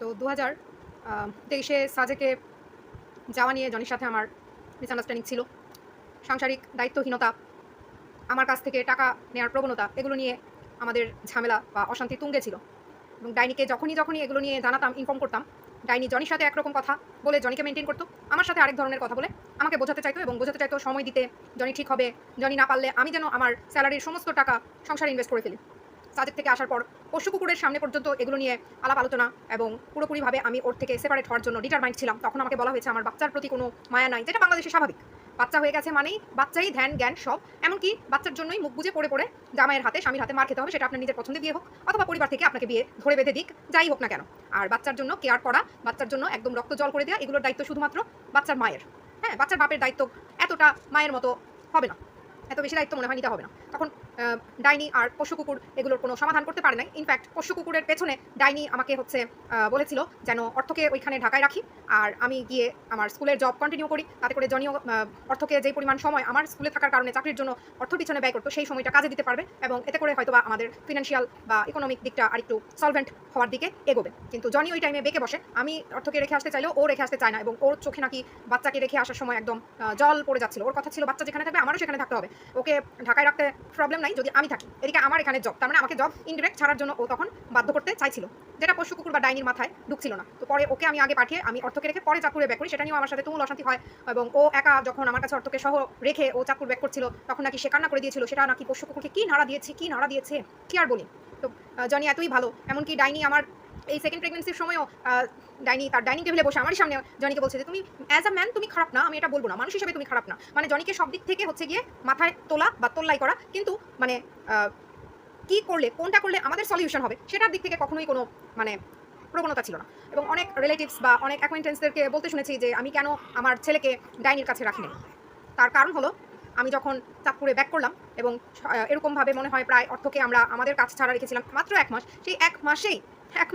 তো ২০২৩-এ সাজেকে যাওয়া নিয়ে জনির সাথে আমার মিসআন্ডারস্ট্যান্ডিং ছিল। সাংসারিক দায়িত্বহীনতা, আমার কাছ থেকে টাকা নেওয়ার প্রবণতা, এগুলো নিয়ে আমাদের ঝামেলা বা অশান্তি তুঙ্গে ছিল। এবং ডাইনিকে যখনই এগুলো নিয়ে জানাতাম, ইনফর্ম করতাম, ডাইনি জনির সাথে একরকম কথা বলে জনিকে মেইনটেইন করতো। আমার সাথে আরেক ধরনের কথা বলে আমাকে বোঝাতে চাইতো এবং বোঝাতে চাইতো সময় দিতে, জনি ঠিক হবে। জনি না পারলে আমি যেন আমার স্যালারির সমস্ত টাকা সংসারে ইনভেস্ট করে ফেলি। সাজেক থেকে আসার পর পোষ্য কুকুরের সামনে পর্যন্ত এগুলো নিয়ে আলাপ আলোচনা এবং পুরোপুরিভাবে আমি ওর থেকে সেপারেট হওয়ার জন্য ডিটারমাইন্ড ছিলাম। তখন আমাকে বলা হয়েছে আমার বাচ্চার প্রতি কোনো মায়া নাই, যেটা বাংলাদেশে স্বাভাবিক। বাচ্চা হয়ে গেছে মানেই বাচ্চাই ধ্যান জ্ঞান সব। এমনকি বাচ্চার জন্যই মুখ বুজে পড়ে পড়ে জামাইয়ের হাতে, স্বামীর হাতে মার খেতে হবে, সেটা আপনার নিজের পছন্দে বিয়ে হোক অথবা পরিবার থেকে আপনাকে বিয়ে ধরে বেঁধে দিক, যাই হোক না কেন। আর বাচ্চার জন্য কেয়ার করা, বাচ্চার জন্য একদম রক্ত জল করে দেওয়া, এগুলোর দায়িত্ব শুধুমাত্র বাচ্চার মায়ের। হ্যাঁ, বাচ্চার বাপের দায়িত্ব এতটা মায়ের মতো হবে না, এত বেশি দায়িত্ব মনে হয় নিতে হবে না। তখন ডাইনি আর পোষ্য কুকুর এগুলোর কোনো সমাধান করতে পারে নাই। ইনফ্যাক্ট পোষ্য কুকুরের পেছনে ডাইনি আমাকে বলেছিল যেন অর্থকে ওইখানে ঢাকায় রাখি আর আমি গিয়ে আমার স্কুলের জব কন্টিনিউ করি। তাতে করে জনিও অর্থকে যেই পরিমাণ সময় আমার স্কুলে থাকার কারণে চাকরির জন্য অর্থর পিছনে ব্যয় করতো, সেই সময়টা কাজে দিতে পারবে এবং এতে করে হয়তোবা আমাদের ফিনান্সিয়াল বা ইকোনমিক দিকটা আরেকটু সলভেন্ট হওয়ার দিকে এগোবে। কিন্তু জনি ওই টাইমে বেঁকে বসে। আমি অর্থকে রেখে আসতে চাইলেও ও রেখে আসতে চায় না এবং ওর চোখে নাকি বাচ্চাকে রেখে আসার সময় একদম জল পড়ে যাচ্ছিল। ওর কথা ছিল বাচ্চা যেখানে থাকবে আমারও সেখানে থাকতে হবে, ওকে ঢাকায় রাখতে প্রবলেম নাই যদি আমি থাকি। এদিকে আমার এখানে জব, তার মানে আমাকে জব ইনডিরেক্ট ছাড়ার জন্য ও তখন বাধ্য করতে চাইছিল, যেটা পোষ্য কুকুর বা ডাইনির মাথায় ঢুকছিল না। তো পরে ওকে আমি আগে পাঠিয়ে আমি অর্থকে রেখে পরে চাঁদপুরে ব্যাক করি, সেটা নিয়েও আমার সাথে তুমুল অশান্তি হয়। এবং ও একা যখন আমার কাছে অর্থকে সহ রেখে ও চাঁদপুর ব্যাক করছিল তখন নাকি সে কান্না করে দিয়েছিল, সেটা নাকি পোষ্য কুকুরকে কি নাড়া দিয়েছে কি আর বলি। তো জনি এতই ভালো, এমনকি ডাইনি আমার এই সেকেন্ড প্রেগনেন্সির সময়ও ডাইনি তার ডাইনিং টেবিলে বসে আমার সামনে জনিকে বলছে যে তুমি অ্যাজ আ ম্যান তুমি খারাপ না, আমি এটা বলবো না, মানুষ হিসেবে তুমি খারাপ না। মানে জনিকে সব দিক থেকে গিয়ে মাথায় তোলা বা তোল্লাই করা, কিন্তু মানে কি করলে কোনটা করলে আমাদের সলিউশন হবে সেটার দিক থেকে কখনোই কোনো মানে প্রবণতা ছিল না। এবং অনেক রিলেটিভস বা অনেক অ্যাকোয়েন্টেন্সদেরকে বলতে শুনেছি যে আমি কেন আমার ছেলেকে ডাইনির কাছে রাখিনি। তার কারণ হলো আমি যখন চাঁদপুরে ব্যাক করলাম এবং এরকমভাবে মনে হয় প্রায় অর্থকে আমরা আমাদের কাছ ছাড়া রেখেছিলাম মাত্র 1 মাস, সেই 1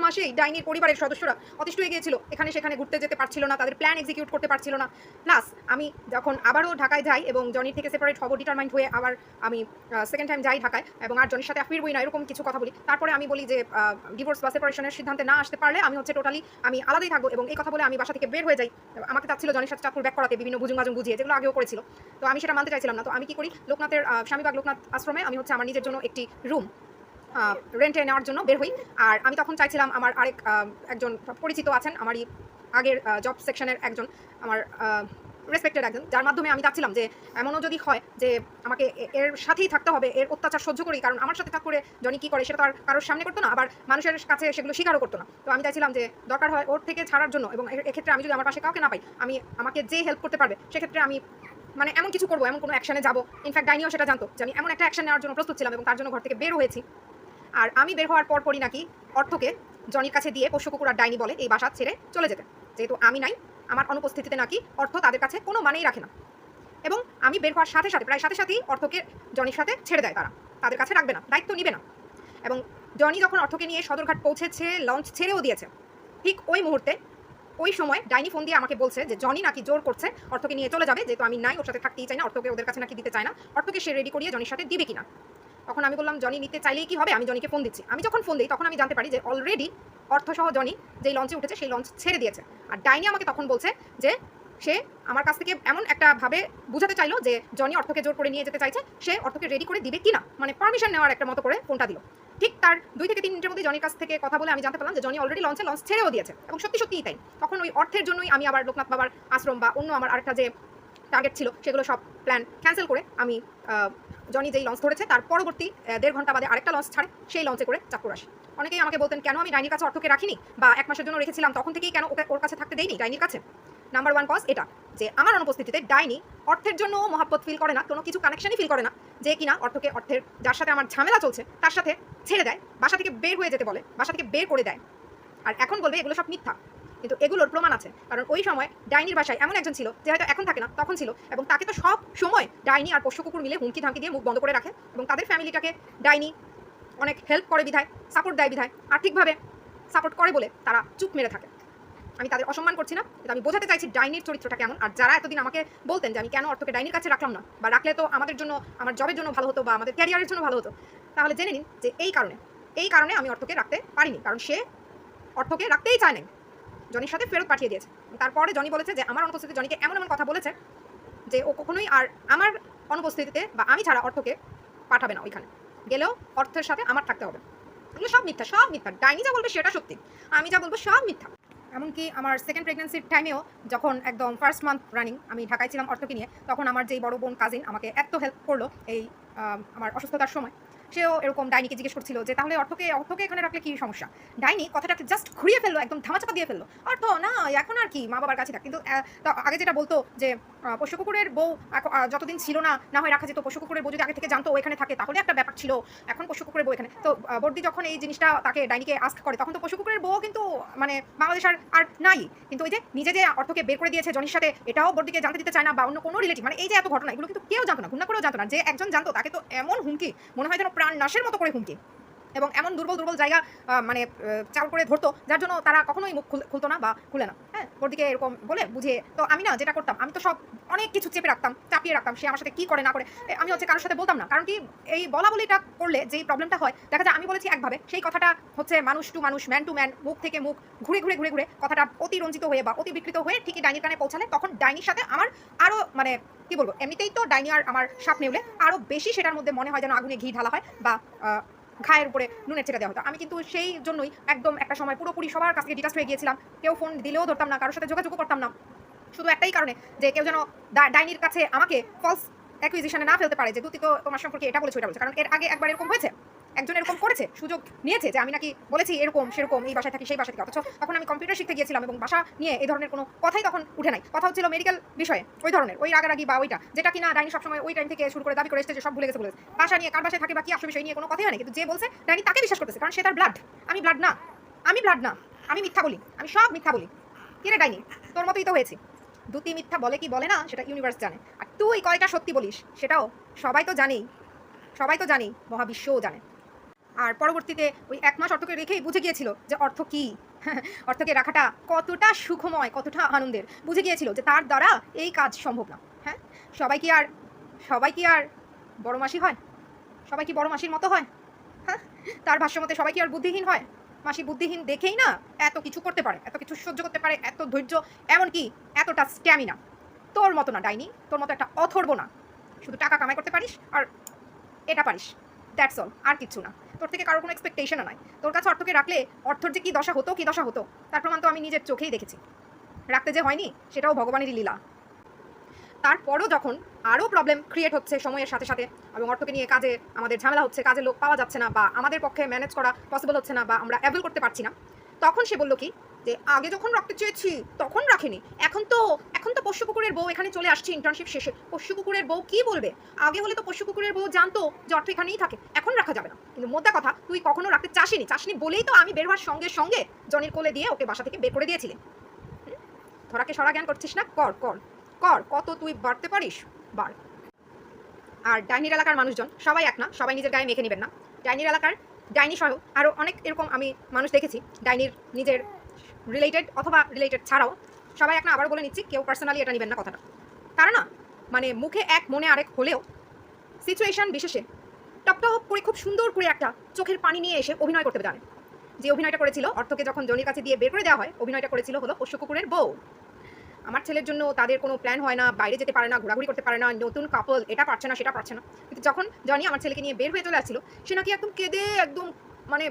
মাসেই ডাইনির পরিবারের সদস্যরা অতিষ্ঠ হয়ে গিয়েছিল, এখানে সেখানে ঘুরতে যেতে পারছিল না, তাদের প্ল্যান এক্সিকিউট করতে পারছিল না। প্লাস আমি যখন আবারও ঢাকায় যাই এবং জনির থেকে সেপারেট হব ডিটারমাইন্ড হয়ে আবার আমি সেকেন্ড টাইম যাই ঢাকায় এবং আর জনির সাথে ফিরবই না, এরকম কিছু কথা বলি। তারপরে আমি বলি যে ডিভোর্স বা সেপারেশনের সিদ্ধান্তে না আসতে পারলে আমি টোটালি আমি আলাদাই থাকবো এবং এই কথা বলে আমি বাসা থেকে বের হয়ে যাই। আমাকে চাচ্ছিল জনির সাথে চাঁদপুর ব্যাক করাতে বিভিন্ন বুজুং বুঝিয়ে, যেগুলো আগেও করেছিল। তো আমি সেটা মানতে চাইছিলাম না। তো আমি কি করি, লোকনাথের স্বামীবাগ লোকনাথ আশ্রমে আমি আমার নিজের জন্য একটি রুম রেন্টে নেওয়ার জন্য বের হই। আর আমি তখন চাইছিলাম আমার আরেক একজন পরিচিত আছেন, আমারই আগের জব সেকশনের একজন, আমার রেসপেক্টেড একজন, যার মাধ্যমে আমি চাচ্ছিলাম যে এমনও যদি হয় যে আমাকে এর সাথেই থাকতে হবে, এর অত্যাচার সহ্য করি, কারণ আমার সাথে থাক করে জনি কী করে সেটা তো আর কারোর সামনে করতো না, আবার মানুষের কাছে সেগুলো স্বীকারও করতো না। তো আমি চাইছিলাম যে দরকার হয় ওর থেকে ছাড়ার জন্য, এবং এক্ষেত্রে আমি যদি আমার পাশে কাউকে না পাই, আমাকে যে হেল্প করতে পারবে সেক্ষেত্রে আমি মানে এমন কিছু করবো, এমন কোনো অ্যাকশনে যাবো। ইনফ্যাক্ট ডাইনিও সেটা জানতো যে আমি এমন একটা অ্যাকশন নেওয়ার জন্য প্রস্তুত ছিলাম এবং তার জন্য ঘর থেকে বের হয়েছি। আর আমি বের হওয়ার পরই নাকি অর্থকে জনির কাছে দিয়ে পোষ্য কুকুর আর ডাইনি বলে এই বাসা ছেড়ে চলে যেতে, যেহেতু আমি নাই, আমার অনুপস্থিতিতে নাকি অর্থ তাদের কাছে কোনো মানেই রাখে না। এবং আমি বের হওয়ার প্রায় সাথে সাথেই অর্থকে জনির সাথে ছেড়ে দেয়, তাদের কাছে রাখবে না, দায়িত্ব নিবে না। এবং জনি যখন অর্থকে নিয়ে সদরঘাট পৌঁছেছে, লঞ্চ ছেড়েও দিয়েছে, ঠিক ওই মুহূর্তে ওই সময় ডাইনি ফোন দিয়ে আমাকে বলছে যে জনি নাকি জোর করছে অর্থকে নিয়ে চলে যাবে, যেহেতু আমি নাই, ওর সাথে থাকতেই চাই না, অর্থকে ওদের কাছে নাকি দিতে চায় না, অর্থকে সে রেডি করিয়ে জনির সাথে দিবে কিনা। তখন আমি বললাম জনি নিতে চাইলেই কি হবে, আমি জনিকে ফোন দিচ্ছি। আমি যখন ফোন দিই তখন আমি জানতে পারি যে অলরেডি অর্থসহ জনি যেই লঞ্চে উঠেছে সেই লঞ্চ ছেড়ে দিয়েছে। আর ডাইনি আমাকে তখন বলছে যে সে আমার কাছ থেকে এমন একটা ভাবে বুঝাতে চাইলো যে জনি অর্থকে জোর করে নিয়ে যেতে চাইছে, সে অর্থকে রেডি করে দিবে কিনা, মানে পারমিশন নেওয়ার একটা মতো করে ফোনটা দিল। ঠিক তার 2 থেকে 3 মিনিটের মধ্যে জনির কাছ থেকে কথা বলে আমি জানতে পারলাম যে জনি অলরেডি লঞ্চ ছেড়েও দিয়েছে এবং সত্যিই তাই। তখন ওই অর্থের জন্যই আমি আবার লোকনাথ বাবার আশ্রম বা অন্য আমার আরেকটা যে টার্গেট ছিল সেগুলো সব প্ল্যান ক্যান্সেল করে আমি জনি যেই লঞ্চ ধরেছে তার পরবর্তী 1.5 ঘন্টা বাদে আরেকটা লঞ্চ ছাড়ে, সেই লঞ্চে করে চাঁদপুর আসি। অনেকেই আমাকে বলতেন কেন আমি ডাইনির কাছে অর্থকে রাখিনি বা 1 মাসের জন্য রেখেছিলাম, তখন থেকেই কেন ওর কাছে থাকতে দেইনি ডাইনির কাছে। নাম্বার 1 কজ এটা যে আমার অনুপস্থিতিতে ডাইনি অর্থের জন্য মহাব্বত ফিল করে না, কোনো কিছু কানেকশনই ফিল করে না, যে কিনা অর্থের যার সাথে আমার ঝামেলা চলছে তার সাথে ছেড়ে দেয়, বাসা থেকে বের হয়ে যেতে বলে, বাসা থেকে বের করে দেয়। আর এখন বলবে এগুলো সব মিথ্যা, কিন্তু এগুলোর প্রমাণ আছে। কারণ ওই সময় ডাইনির বাসায় এমন একজন ছিল যে হয়তো এখন থাকে না, তখন ছিল, এবং তাকে তো সব সময় ডাইনি আর পোষ্য কুকুর মিলে হুমকি ধামকি দিয়ে মুখ বন্ধ করে রাখে এবং তাদের ফ্যামিলিটাকে ডাইনি অনেক হেল্প করে বিধায়, সাপোর্ট দেয় বিধায়, আর্থিকভাবে সাপোর্ট করে বলে তারা চুপ মেরে থাকে। আমি তাদের অসম্মান করছি না, কিন্তু আমি বোঝাতে চাইছি ডাইনির চরিত্রটা কেমন। আর যারা এতদিন আমাকে বলতেন যে আমি কেন অর্থকে ডাইনির কাছে রাখলাম না, বা রাখলে তো আমাদের জন্য, আমার জবের জন্য ভালো হতো বা আমাদের ক্যারিয়ারের জন্য ভালো হতো, তাহলে জেনে নিন যে এই কারণে আমি অর্থকে রাখতে পারিনি, কারণ সে অর্থকে রাখতেই চায় না। জনির সাথে ফেরত পাঠিয়ে দিয়েছে। তারপরে জনি বলেছে যে আমার অনুপস্থিতিতে জনিকে এমন এমন কথা বলেছে যে ও কখনোই আর আমার অনুপস্থিতিতে বা আমি ছাড়া অর্থকে পাঠাবে না ওইখানে, গেলেও অর্থের সাথে আমার থাকতে হবে। এগুলো সব মিথ্যা, সব মিথ্যা। ডাইনি যা বলবে সেটা সত্যি, আমি যা বলবো সব মিথ্যা। এমনকি আমার সেকেন্ড প্রেগনেন্সির টাইমেও যখন একদম ফার্স্ট মান্থ রানিং আমি ঢাকায় ছিলাম অর্থকে নিয়ে, তখন আমার যেই বড় বোন কাজিন আমাকে এত হেল্প করলো এই আমার অসুস্থতার সময়, সেও এরকম ডাইনিকে জিজ্ঞেস করছিল যে তাহলে অর্থকে এখানে রাখলে কি সমস্যা। ডাইনি কথাটাকে জাস্ট ঘুরিয়ে ফেললো, একদম ধামাচাপা দিয়ে ফেললো। অর্থ না এখন আর কি মা বাবার কাছে থাক, কিন্তু আগে যেটা বলতো যে পোষ্য কুকুরের বউ যতদিন ছিল না, না হয় রাখা যেত। পোষ্য কুকুরের বউ যদি আগে থেকে জানতো ও এখানে থাকে তাহলে একটা ব্যাপার ছিল, এখন পোষ্য কুকুরের বউ এখানে। তো বর্দি যখন এই জিনিসটা তাকে ডাইনিকে আস্ক করে, তখন তো পোষ্য কুকুরের বউ কিন্তু মানে বাংলাদেশ আর নাই। কিন্তু ওই যে নিজে যে অর্থকে বের করে দিয়েছে জনির সাথে, এটাও বর্দিকে জানতে দিতে চায় না, বা অন্য কোনো রিলেটিভ, মানে এই যে এত ঘটনা, এগুলো কিন্তু কেউ জানতো না, ঘুণা করেও জানতো না। যে একজন জানতো তাকে তো এমন হুমকি, মনে হয় যেন প্রাণ নাশের মতো করে হুমকি, এবং এমন দুর্বল জায়গা মানে চাল করে ধরতো, যার জন্য তারা কখনোই মুখ খুলতো না বা খুলে না। হ্যাঁ, বর্দিকে এরকম বলে বুঝিয়ে। তো আমি না যেটা করতাম, আমি তো সব অনেক কিছু চেপে রাখতাম, চাপিয়ে রাখতাম। সে আমার সাথে কি করে না করে আমি হচ্ছে কারোর সাথে বলতাম না। কারণ কি, এই বলা বলিটা করলে যেই প্রবলেমটা হয়, দেখা যায় আমি বলেছি একভাবে, সেই কথাটা হচ্ছে মানুষ টু মানুষ, ম্যান টু ম্যান, মুখ থেকে মুখ ঘুরে কথাটা অতি রঞ্জিত হয়ে বা অতি বিকৃত হয়ে ঠিকই ডাইনির কানে পৌঁছালে, তখন ডাইনির সাথে আমার আরও মানে কি বলবো, এমনিতেই তো ডাইনি আর আমার সাপ নেউলে আরও বেশি সেটার মধ্যে মনে হয় যেন আগুনে ঘি ঢালা হয় বা ঘায়ের উপরে নুনের ছেড়ে দেওয়া হতো। আমি কিন্তু সেই জন্যই একদম একটা সময় পুরোপুরি সবার কাছ থেকে ডিটাচ হয়ে গিয়েছিলাম। কেউ ফোন দিলেও ধরতাম না, কারোর সাথে যোগাযোগও করতাম না, শুধু একটাই কারণে যে কেউ যেন ডাইনির কাছে আমাকে ফলস অ্যাকুইজিশনে না ফেলতে পারে যে তুই তো তোমার সম্পর্কে এটা বলেছো। কারণ এর আগে একবার এরকম হয়েছে, একজন এরকম করেছে, সুযোগ নিয়েছে যে আমি নাকি বলেছি এরকম সেরকম, এই বাসায় থাকি সেই বাসায় থাকি, অথচ তখন আমি কম্পিউটার শিখতে গিয়েছিলাম এবং বাসা নিয়ে এই ধরনের কোনো কথাই তখন উঠে নাই। কথা হচ্ছিল মেডিকেল বিষয়ে, ওই ধরনের ওই রাগারাগি বা ওইটা, যেটা কিনা ডাইনি সবসময় ওই টাইম থেকে শুরু করে দাবি করে এসেছে যে সব ভুলে গেছে। বাসা নিয়ে কার বাসায় থাকে বা কি আসলে বিষয় নিয়ে কোনো কথাই হয় না, কিন্তু যে বলছে ডাইনি তাকে বিশ্বাস করতেছে, কারণ সে তার ব্লাড। আমি ব্লাড না, আমি মিথ্যা বলি, আমি সব মিথ্যা বলি। কি রে ডাইনি, তোর মতোই তো হয়েছে। দুটি মিথ্যা বলে কি বলে না সেটা ইউনিভার্স জানে, আর তুই কয়টা সত্যি বলিস সেটাও সবাই তো জানি, মহাবিশ্বও জানে। আর পরবর্তীতে ওই 1 মাস অর্থকে রেখেই বুঝে গিয়েছিল যে অর্থ কি, অর্থকে রাখাটা কতটা সুখময়, কতটা আনন্দের। বুঝে গিয়েছিল যে তার দ্বারা এই কাজ সম্ভব না। হ্যাঁ, সবাই কি আর বড় মাসি হয়? সবাই কি বড় মাসির মতো হয়? হ্যাঁ, তার ভাষ্যমতে সবাই কি আর বুদ্ধিহীন হয়? মাসি বুদ্ধিহীন দেখেই না এত কিছু করতে পারে, এত কিছু সহ্য করতে পারে, এত ধৈর্য, এমনকি এতটা স্ট্যামিনা। তোর মতো না ডাইনি, তোর মতো একটা অথর্ব না। শুধু টাকা কামাই করতে পারিস আর এটা পারিস, দ্যাটস অল, আর কিছু না। তোর থেকে কারোর কোনো এক্সপেকটেশনও নাই। তোর কাছে অর্থকে রাখলে অর্থর যে কি দশা হতো তার প্রমাণ তো আমি নিজের চোখেই দেখেছি। রাখতে যে হয়নি সেটাও ভগবানেরই লীলা। তারপরও যখন আরও প্রবলেম ক্রিয়েট হচ্ছে সময়ের সাথে সাথে, এবং অর্থকে নিয়ে কাজে আমাদের ঝামেলা হচ্ছে, কাজে লোক পাওয়া যাচ্ছে না, বা আমাদের পক্ষে ম্যানেজ করা পসিবল হচ্ছে না, বা আমরা অ্যাভেল করতে পারছি না, তখন সে বলল কি যে আগে যখন রাখতে চেয়েছি তখন রাখিনি, এখন তো পোষ্য কুকুরের বউ এখানে চলে আসছে ইন্টার্নশিপ শেষে, পোষ্য কুকুরের বউ কি বলবে? আগে হলে তো পোষ্য কুকুরের বউ জানতো যে অর্থ এখানেই থাকে, এখন রাখা যাবে না। কিন্তু মোদ্দা কথা, তুই কখনো রাখতে চাসনি বলেই তো আমি বের হওয়ার সঙ্গে সঙ্গে জনির কোলে দিয়ে ওকে বাসা থেকে বের করে দিয়েছিলি। ধরাকে সরা জ্ঞান করছিস না? কর, কত তুই বাড়তে পারিস বাড়। আর ডাইনির এলাকার মানুষজন সবাই এক না, সবাই নিজের গায়ে মেখে নেবেন না। ডাইনির এলাকার ডাইনি সহ আরও অনেক এরকম আমি মানুষ দেখেছি, ডাইনির নিজের রিলেটেড অথবা রিলেটেড ছাড়াও, সবাই এক না। আবার বলে নিচ্ছি, কেউ পার্সোনালি এটা নেবেন না কথাটা। তারা না মানে মুখে এক মনে আরেক হলেও সিচুয়েশন বিশেষে টপ করে খুব সুন্দর করে একটা চোখের পানি নিয়ে এসে অভিনয় করতে জানে। যে অভিনয়টা করেছিল অর্থকে যখন জনির কাছে দিয়ে বের করে দেওয়া হয়, অভিনয়টা করেছিল হলো পোষ্য কুকুরের বউ। আমার ছেলের জন্য তাদের কোনো প্ল্যান হয় না, বাইরে যেতে পারে না, ঘোরাঘুরি করতে পারে না, নতুন কাপল এটা পারছে না সেটা পারছে না। কিন্তু যখন জনি আমার ছেলেকে নিয়ে বের হয়ে চলে আসছিল, সে নাকি একদম কেঁদে একদম মানে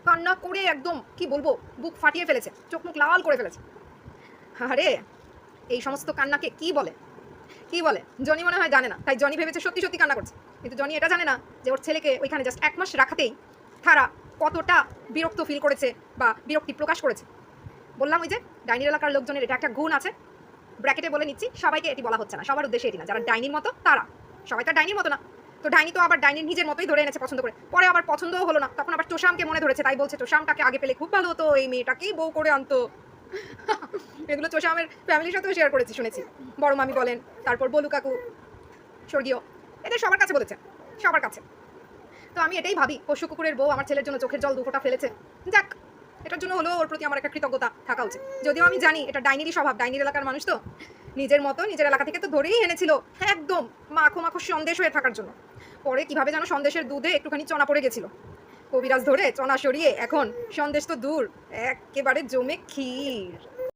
কান্না করে একদম কি বলবো, বুক ফাটিয়ে ফেলেছে, চোখ মুখ লাল করে ফেলেছে। আরে এই সমস্ত কান্নাকে কি বলে জনি মনে হয় জানে না, তাই জনি ভেবেছে সত্যি কান্না করছে। কিন্তু জনি এটা জানে না যে ওর ছেলেকে ওইখানে জাস্ট 1 মাস রাখাতেই তারা কতটা বিরক্ত ফিল করেছে বা বিরক্তি প্রকাশ করেছে। বললাম ওই যে ডাইনির এলাকার লোকজনের এটা একটা গুণ আছে, ব্র্যাকেটে বলে নিচ্ছি, সবাইকে এটি বলা হচ্ছে না, সবার উদ্দেশ্যে এটি না। যারা ডাইনির মতো তারা, সবাই তো ডাইনির মতো না। তো ডাইনি তো আবার ডাইনির নিজের মতোই ধরে এনেছে পছন্দ করে, পরে আবার পছন্দও হলো না, তখন আবার তোষামকে মনে ধরেছে, তাই বলছে তোষামটাকে আগে পেলে খুব ভালো হতো, এই মেয়েটাকেই বউ করে আনতো। এগুলো তোষামের ফ্যামিলির সাথেও শেয়ার করেছি, শুনেছি। বড় মামি বলেন, তারপর বলু কাকু স্বর্গীয়, এদের সবার কাছে বলেছে, সবার কাছে। তো আমি এটাই ভাবি, পশু কুকুরের বউ আমার ছেলের জন্য চোখের জল 2 ফোঁটা ফেলেছে, যাক এটার জন্য হলেও ওর প্রতি আমার একটা কৃতজ্ঞতা থাকা উচিত। যদিও আমি জানি এটা ডাইনিরই স্বভাব, ডাইনির এলাকার মানুষ তো নিজের মতো নিজের এলাকা থেকে তো ধরেই এনেছিল একদম মাখো সন্দেশ হয়ে থাকার জন্য। পরে কিভাবে যেন সন্দেশের দুধে একটুখানি চনা পড়ে গেছিল, কবিরাজ ধরে চনা সরিয়ে এখন সন্দেশ তো দূর, একেবারে জমে ক্ষীর।